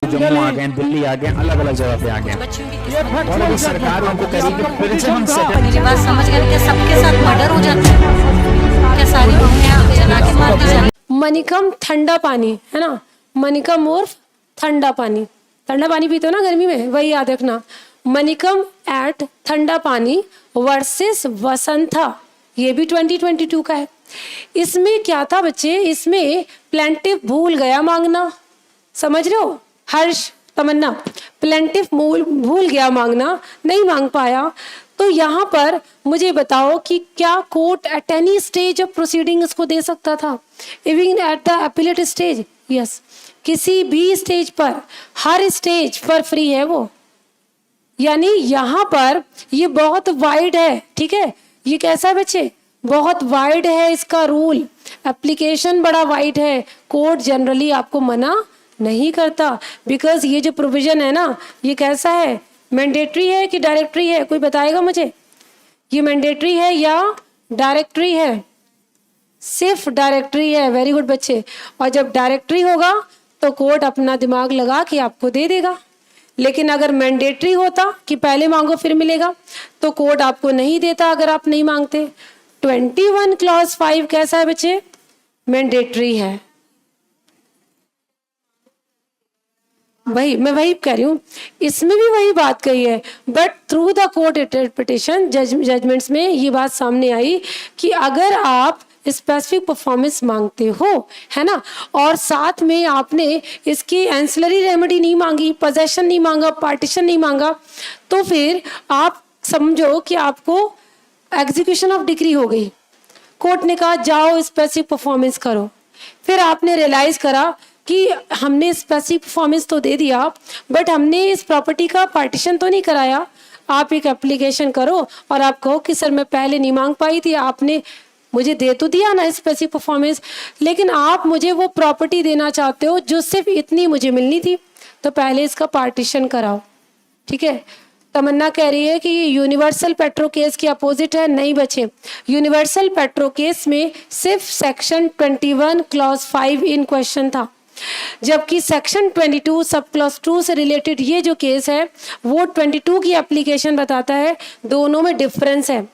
जम्मू आ गए, दिल्ली आ गए, अलग अलग जगह पे आ गए और अभी सरकार उनको कह रही है कि फिर से हम मेरी बात समझ गए क्या? सबके साथ मर्डर हो जाता है क्या? सारी बहुएं जला के मार दी जाती? मनिकम ठंडा पानी है ना, मनिकम उर्फ ठंडा पानी, ठंडा पानी पीते हो ना गर्मी में, वही याद रखना। मनिकम एट ठंडा पानी वर्सेस वसंथा, ये भी 2022 का है। इसमें क्या था बच्चे, इसमें प्लेंटिव भूल गया मांगना, समझ रहे हो? हर्ष तमन्ना प्लेंटिव भूल गया मांगना, नहीं मांग पाया। तो यहाँ पर मुझे बताओ कि क्या court at any stage of proceeding इसको दे सकता था? Even at the appellate stage? Yes, किसी भी स्टेज पर, हर स्टेज पर फ्री है वो। यानी यहाँ पर ये बहुत वाइड है, ठीक है? ये कैसा है बच्चे? बहुत वाइड है इसका रूल, एप्लीकेशन बड़ा वाइड है। कोर्ट जनरली आपको मना नहीं करता, बिकॉज ये जो प्रोविजन है ना, ये कैसा है? मैंडेटरी है कि डायरेक्टरी है? कोई बताएगा मुझे, ये मैंडेटरी है या डायरेक्टरी है? सिर्फ डायरेक्टरी है। वेरी गुड बच्चे। और जब डायरेक्टरी होगा तो कोर्ट अपना दिमाग लगा के आपको दे देगा। लेकिन अगर मैंडेटरी होता कि पहले मांगो फिर मिलेगा, तो कोर्ट आपको नहीं देता अगर आप नहीं मांगते। 21 क्लॉज 5 कैसा है बच्चे? मैंडेटरी है। वही मैं वही कह रही हूँ, इसमें भी वही बात कही है। But through the court interpretation judgements में ये बात सामने आई कि अगर आप स्पेसिफिक परफॉर्मेंस मांगते हो, है ना, और साथ में आपने इसकी एंसिलरी रेमेडी नहीं मांगी, पोजेशन नहीं मांगा, पार्टीशन नहीं मांगा, तो फिर आप समझो कि आपको एग्जीक्यूशन ऑफ डिक्री हो गई। कोर्ट ने कहा जाओ स्पेसिफिक परफॉर्मेंस करो। फिर आपने रियलाइज करा कि हमने स्पेसिफिक परफॉर्मेंस तो दे दिया, बट हमने इस प्रॉपर्टी का पार्टीशन तो नहीं कराया। आप एक एप्लीकेशन करो और आप कहो कि सर मैं पहले नहीं मांग पाई थी, आपने मुझे दे तो दिया ना स्पेसिफिक परफॉर्मेंस, लेकिन आप मुझे वो प्रॉपर्टी देना चाहते हो जो सिर्फ इतनी मुझे मिलनी थी, तो पहले इसका पार्टीशन कराओ। ठीक है? तमन्ना कह रही है कि ये यूनिवर्सल पेट्रो केस के अपोजिट है। नहीं बचे, यूनिवर्सल पेट्रो केस में सिर्फ सेक्शन 21 क्लॉज 5 इन क्वेश्चन था, जबकि सेक्शन 22 सब क्लॉज 2 से रिलेटेड ये जो केस है वो 22 की एप्लीकेशन बताता है। दोनों में डिफरेंस है।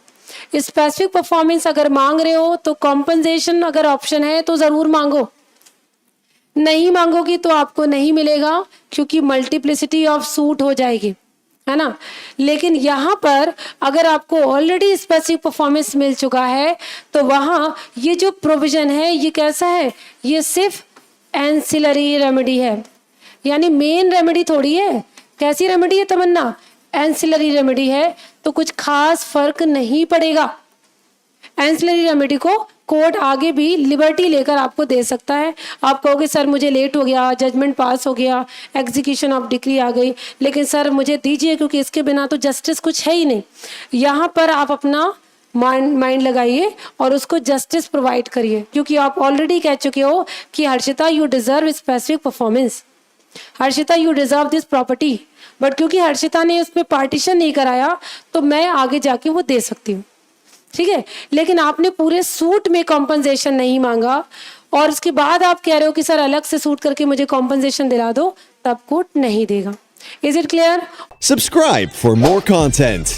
स्पेसिफिक परफॉर्मेंस अगर मांग रहे हो तो कॉम्पनसेशन अगर ऑप्शन है तो जरूर मांगो, नहीं मांगोगी तो आपको नहीं मिलेगा, क्योंकि मल्टीप्लिसिटी ऑफ सूट हो जाएगी, है ना। लेकिन यहाँ पर अगर आपको ऑलरेडी स्पेसिफिक परफॉर्मेंस मिल चुका है तो वहाँ ये जो प्रोविजन है ये कैसा है? ये सिर्फ एंसिलरी रेमेडी है, यानी मेन रेमेडी थोड़ी है। कैसी रेमेडी है तमन्ना? एंसिलरी रेमेडी है, तो कुछ खास फर्क नहीं पड़ेगा। एंसिलरी रेमेडी को कोर्ट आगे भी लिबर्टी लेकर आपको दे सकता है। आप कहोगे सर मुझे लेट हो गया, जजमेंट पास हो गया, एग्जीक्यूशन ऑफ डिक्री आ गई, लेकिन सर मुझे दीजिए क्योंकि इसके बिना तो जस्टिस कुछ है ही नहीं। यहाँ पर आप अपना माइंड लगाइए और उसको जस्टिस प्रोवाइड करिए, क्योंकि आप ऑलरेडी कह चुके हो कि Harshita you deserve specific performance, Harshita you deserve this property, but क्योंकि हर्षिता ने उसमें पार्टीशन नहीं कराया तो मैं आगे जाके वो दे सकती हूँ। ठीक है? लेकिन आपने पूरे सूट में कॉम्पनसेशन नहीं मांगा और उसके बाद आप कह रहे हो कि सर अलग से सूट करके मुझे कॉम्पनसेशन दिला दो, तब कोर्ट नहीं देगा। Is it clear? Subscribe for more content.